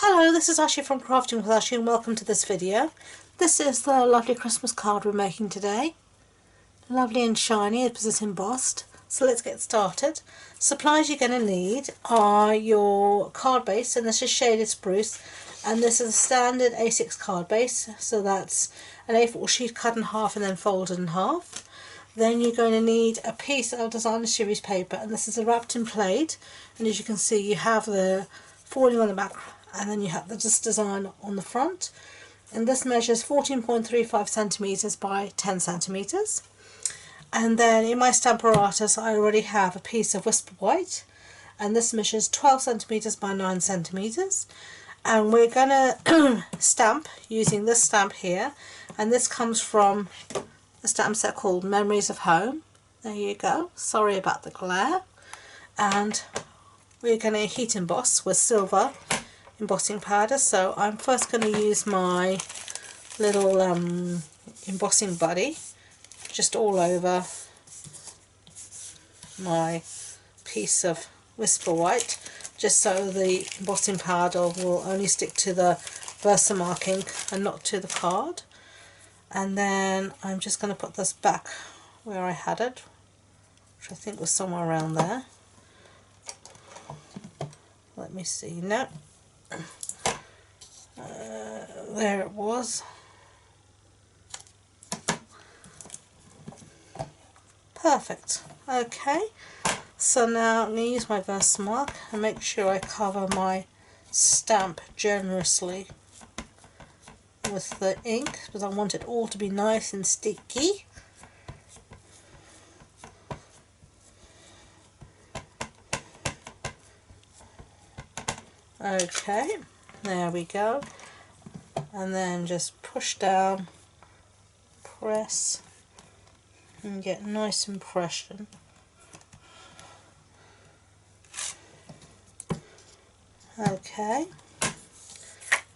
Hello, this is Ashley from Crafting with Ashley and welcome to this video. This is the lovely Christmas card we're making today. Lovely and shiny because it's embossed. So let's get started. Supplies you're going to need are your card base, and this is shaded spruce, and this is a standard A6 card base, so that's an A4 sheet cut in half and then folded in half. Then you're going to need a piece of designer series paper, and this is a wrapped in plate, and as you can see you have the foiling on the back and then you have this design on the front, and this measures 14.35 centimeters by 10 centimeters. And then in my stamp apparatus I already have a piece of whisper white, and this measures 12 centimeters by 9 centimeters, and we're gonna stamp using this stamp here, and this comes from a stamp set called Memories of Home. There you go, sorry about the glare. And we're going to heat emboss with silver embossing powder, so I'm first going to use my little embossing buddy just all over my piece of whisper white, just so the embossing powder will only stick to the Versamark ink and not to the card. And then I'm just going to put this back where I had it, which I think was somewhere around there. Let me see, no, there it was. Perfect. Okay, so now I'm going to use my Versamark and make sure I cover my stamp generously with the ink, because I want it all to be nice and sticky. Okay, there we go, and then just push down, press, and get a nice impression. Okay,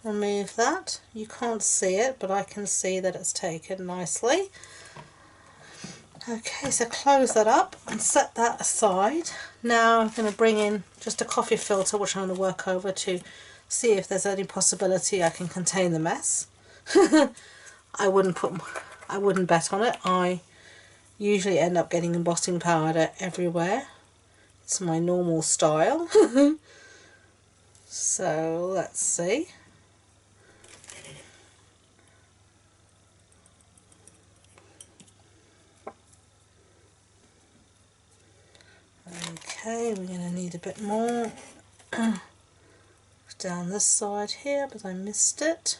remove that. You can't see it, but I can see that it's taken nicely. Okay, so close that up and set that aside. Now I'm going to bring in just a coffee filter, which I'm going to work over to see if there's any possibility I can contain the mess. I wouldn't bet on it. I usually end up getting embossing powder everywhere. It's my normal style. So let's see. Okay, we're going to need a bit more down this side here, but I missed it.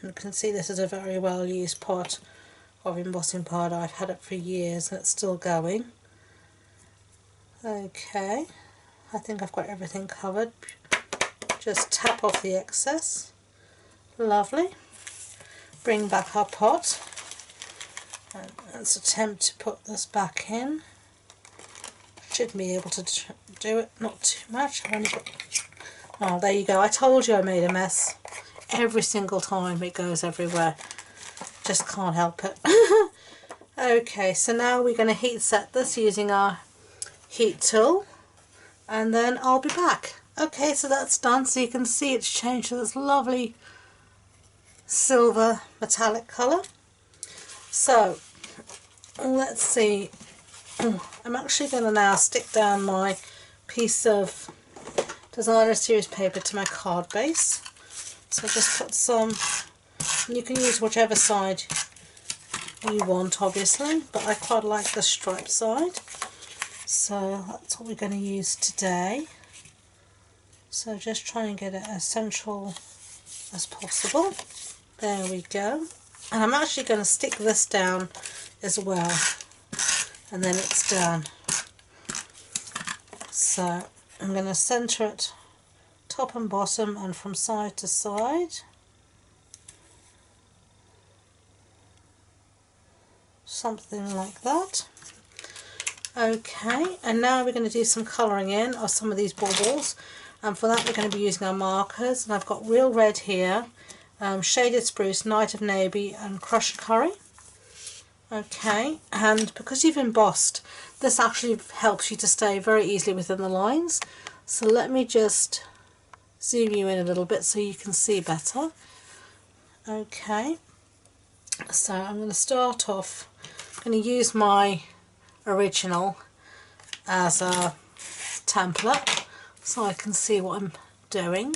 You can see this is a very well used pot of embossing powder. I've had it for years and it's still going. Okay, I think I've got everything covered. Just tap off the excess. Lovely. Bring back our pot. And let's attempt to put this back in. Should be able to do it, not too much. Oh, there you go. I told you I made a mess. Every single time it goes everywhere. Just can't help it. Okay, so now we're going to heat set this using our heat tool, and then I'll be back. Okay, so that's done. So you can see it's changed to this lovely silver metallic colour. So let's see, I'm actually going to now stick down my piece of designer series paper to my card base. So just put some, you can use whichever side you want obviously, but I quite like the striped side. So that's what we're going to use today. So just try and get it as central as possible. There we go. And I'm actually going to stick this down as well, and then it's done. So I'm going to centre it top and bottom and from side to side. Something like that. Okay, and now we're going to do some colouring in of some of these baubles, and for that we're going to be using our markers, and I've got Real Red here, Shaded Spruce, Night of Navy and Crushed Curry. Okay, and because you've embossed, this actually helps you to stay very easily within the lines. So let me just zoom you in a little bit so you can see better. Okay, so I'm going to start off, I'm going to use my original as a template so I can see what I'm doing,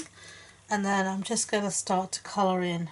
and then I'm just going to start to colour in.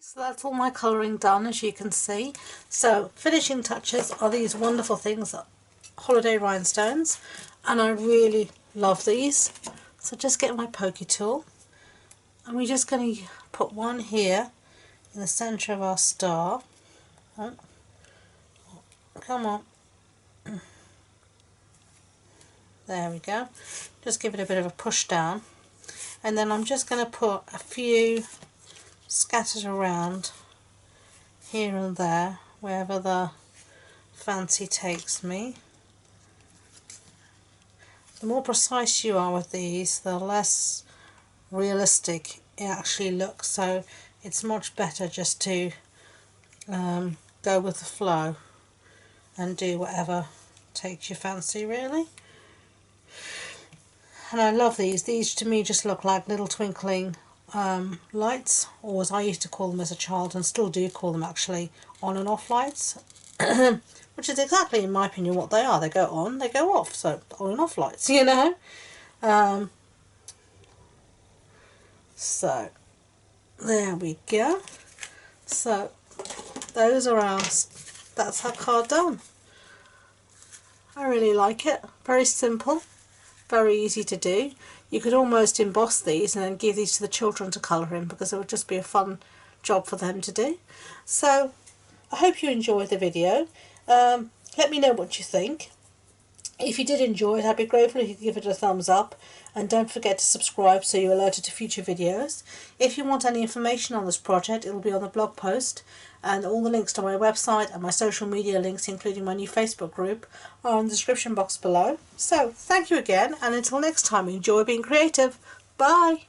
So that's all my colouring done, as you can see. So finishing touches are these wonderful things, holiday rhinestones, and I really love these. So just get my pokey tool, and we're just going to put one here in the centre of our star. Oh, come on. There we go. Just give it a bit of a push down, and then I'm just going to put a few scattered around here and there wherever the fancy takes me. The more precise you are with these, the less realistic it actually looks, so it's much better just to go with the flow and do whatever takes your fancy, really. And I love these. These to me just look like little twinkling lights, or as I used to call them as a child, and still do call them actually, on and off lights. Which is exactly, in my opinion, what they are. They go on, they go off, so on and off lights, you know. So there we go. So those are ours. That's our card done. I really like it. Very simple, very easy to do. You could almost emboss these and then give these to the children to colour in, because it would just be a fun job for them to do. So I hope you enjoyed the video. Let me know what you think. If you did enjoy it, I'd be grateful if you could give it a thumbs up, and don't forget to subscribe so you're alerted to future videos. If you want any information on this project, it'll be on the blog post, and all the links to my website and my social media links, including my new Facebook group, are in the description box below. So thank you again, and until next time, enjoy being creative. Bye!